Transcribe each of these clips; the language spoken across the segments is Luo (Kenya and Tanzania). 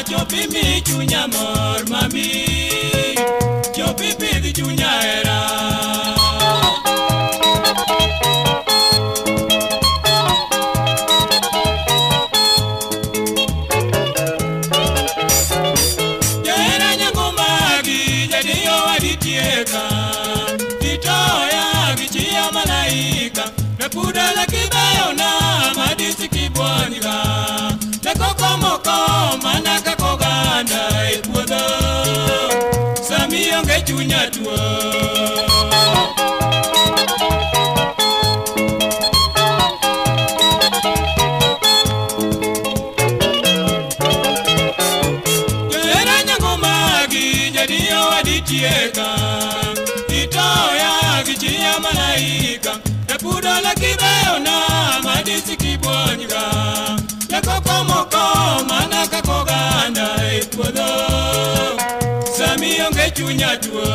Chopi mi chunya mor mami, chopi pidi chunya era. Jera nyango magi jadi yo aditieka, itoya gichia malaika, napuda la kibayo na madisi kibwaniga, nakoko moko manaka koganda ipuodo, sami yonge chunya tuo. Jera nyango magi jadi yo aditieka, itoya gichia malaika, napuda la kibayo na madisi kibwaniga, nakoko moko manaka koganda ipuodo, sami yonge chunya tuo.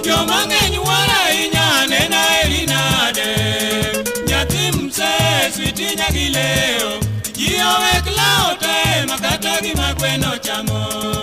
Joma ng'eny wara inya nena elinade, nyathi mse switi nyagileo, ji owek lao te makata gima gweno chamo.